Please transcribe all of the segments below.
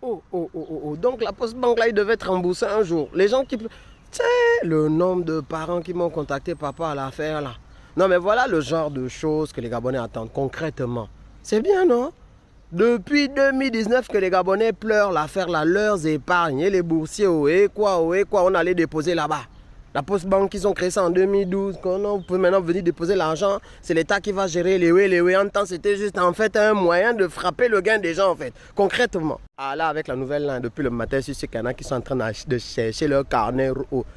Oh, oh, oh, oh, oh. Donc la Post Bank là, il devait être remboursé un jour. Les gens qui... Tu sais, le nombre de parents qui m'ont contacté par rapport à l'affaire là. Non mais voilà le genre de choses que les Gabonais attendent concrètement. C'est bien, non? Depuis 2019 que les Gabonais pleurent l'affaire là, leurs épargnes et les boursiers, oh, et quoi, on allait déposer là-bas. La Post Bank, ils ont créé ça en 2012. Vous pouvez maintenant venir déposer l'argent. C'est l'État qui va gérer les oui. En temps, c'était juste en fait un moyen de frapper le gain des gens en fait. Concrètement. Ah là, avec la nouvelle, là, depuis le matin, je sais qu'il y en a qui sont en train de chercher leur carnet.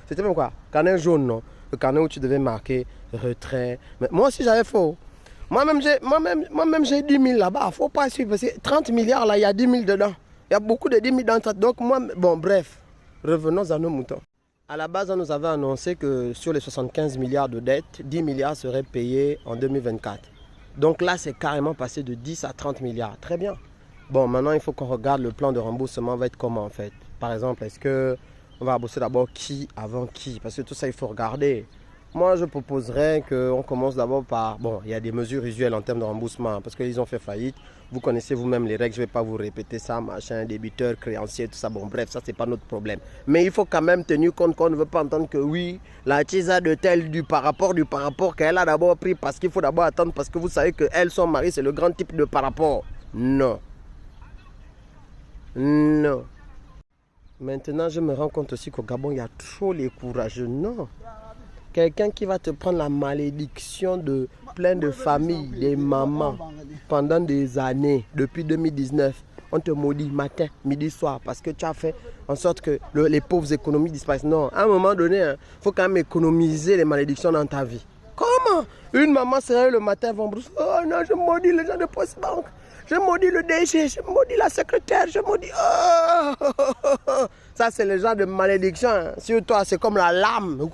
C'était même quoi? Carnet jaune, non? Le carnet où tu devais marquer retrait. Mais moi aussi, j'avais faux. Moi-même, j'ai 10 000 là-bas. Il ne faut pas suivre. Parce que 30 milliards, là, il y a 10 000 dedans. Il y a beaucoup de 10 000 dans ça. Donc, moi, bon, bref. Revenons à nos moutons. À la base, on nous avait annoncé que sur les 75 milliards de dettes, 10 milliards seraient payés en 2024. Donc là, c'est carrément passé de 10 à 30 milliards. Très bien. Bon, maintenant, il faut qu'on regarde le plan de remboursement va être comment en fait. Par exemple, est-ce qu'on va rembourser d'abord qui avant qui? Parce que tout ça, il faut regarder. Moi, je proposerais qu'on commence d'abord par... Bon, il y a des mesures usuelles en termes de remboursement parce qu'ils ont fait faillite. Vous connaissez vous-même les règles, je ne vais pas vous répéter ça, machin, débiteur, créancier, tout ça. Bon, bref, ça, c'est pas notre problème. Mais il faut quand même tenir compte qu'on ne veut pas entendre que oui, la tisa de tel du par rapport qu'elle a d'abord pris parce qu'il faut d'abord attendre parce que vous savez qu'elle, son mari, c'est le grand type de par rapport. Non. Non. Maintenant, je me rends compte aussi qu'au Gabon, il y a trop les courageux. Non. Quelqu'un qui va te prendre la malédiction de plein de familles, des mamans, pendant des années, depuis 2019. On te maudit matin, midi, soir, parce que tu as fait en sorte que les pauvres économies disparaissent. Non, à un moment donné, il faut quand même économiser les malédictions dans ta vie. Comment? Une maman se réveille le matin, va en brousse. Oh non, je maudis les gens de Post Bank. Je maudis le DG, je maudis la secrétaire, je maudis... Oh. Ça, c'est le genre de malédiction. Hein. Sur toi, c'est comme la lame.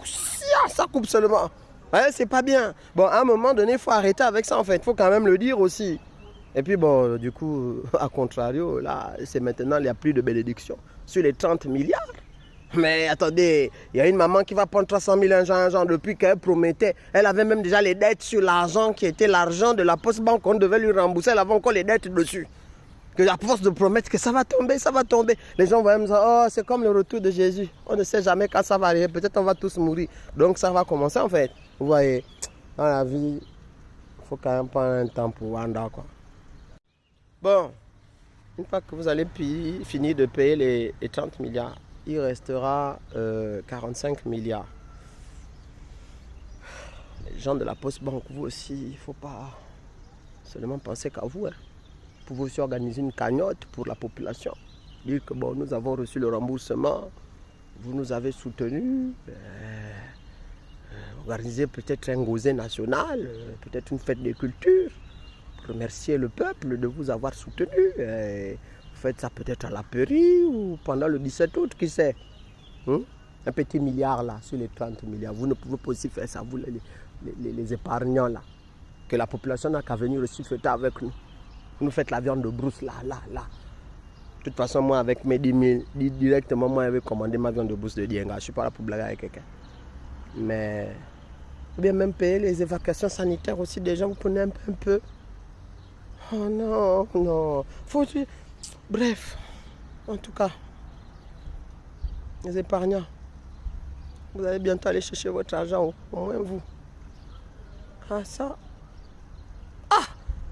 Ça coupe seulement. Ouais, c'est pas bien. Bon, à un moment donné, il faut arrêter avec ça, en fait. Il faut quand même le dire aussi. Et puis, bon, du coup, à contrario, là, c'est maintenant, il n'y a plus de bénédiction. Sur les 30 milliards. Mais attendez, il y a une maman qui va prendre 300 000 un genre depuis qu'elle promettait. Elle avait même déjà les dettes sur l'argent qui était l'argent de la Post Bank qu'on devait lui rembourser. Elle avait encore les dettes dessus. Que à force de promettre que ça va tomber, ça va tomber. Les gens vont même dire, oh, c'est comme le retour de Jésus. On ne sait jamais quand ça va arriver. Peut-être on va tous mourir. Donc ça va commencer en fait. Vous voyez, dans la vie, il faut quand même prendre un temps pour Wanda, quoi. Bon, une fois que vous allez finir de payer les 30 milliards, il restera 45 milliards. Les gens de la Post Bank, vous aussi, il ne faut pas seulement penser qu'à vous. Hein. Vous pouvez aussi organiser une cagnotte pour la population. Dire que bon, nous avons reçu le remboursement, vous nous avez soutenus. Organiser peut-être un gosé national, peut-être une fête de culture. Remercier le peuple de vous avoir soutenu. Vous faites ça peut-être à la pairie ou pendant le 17 août, qui sait. Un petit milliard là, sur les 30 milliards. Vous ne pouvez pas aussi faire ça, vous les épargnants là. Que la population n'a qu'à venir aussi fêter avec nous. Vous nous faites la viande de brousse là. De toute façon, moi avec mes 10 000, directement, moi j'avais commandé ma viande de brousse de Dienga. Je ne suis pas là pour blaguer avec quelqu'un. Mais, ou bien même payer les évacuations sanitaires aussi des gens, vous prenez un peu. Oh non. Bref, en tout cas, les épargnants, vous allez bientôt aller chercher votre argent, au moins vous. Ah ça.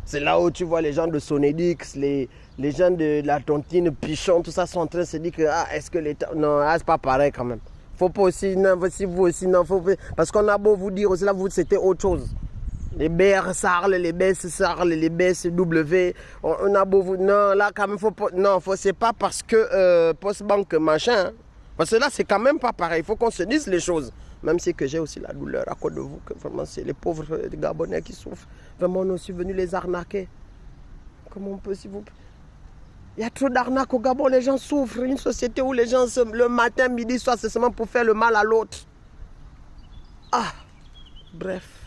C'est là où tu vois les gens de Sonedix, les gens de la tontine, Pichon, tout ça sont en train de se dire que est-ce que l'État... Non, c'est pas pareil quand même. Faut pas aussi, non, si vous aussi, non, parce qu'on a beau vous dire aussi, là, vous, c'était autre chose. Les BR-SARL, les BS-SARL, les BSW, on a beau vous... Non, là, quand même, faut pas... Non, c'est pas parce que Postbank, machin, hein. Parce que là, c'est quand même pas pareil. Il faut qu'on se dise les choses. Même si que j'ai aussi la douleur à cause de vous, que vraiment, c'est les pauvres Gabonais qui souffrent. Vraiment, on est aussi venus les arnaquer. Comment on peut, s'il vous plaît? Il y a trop d'arnaques au Gabon, les gens souffrent. Une société où les gens, le matin, midi, soir, c'est seulement pour faire le mal à l'autre. Bref.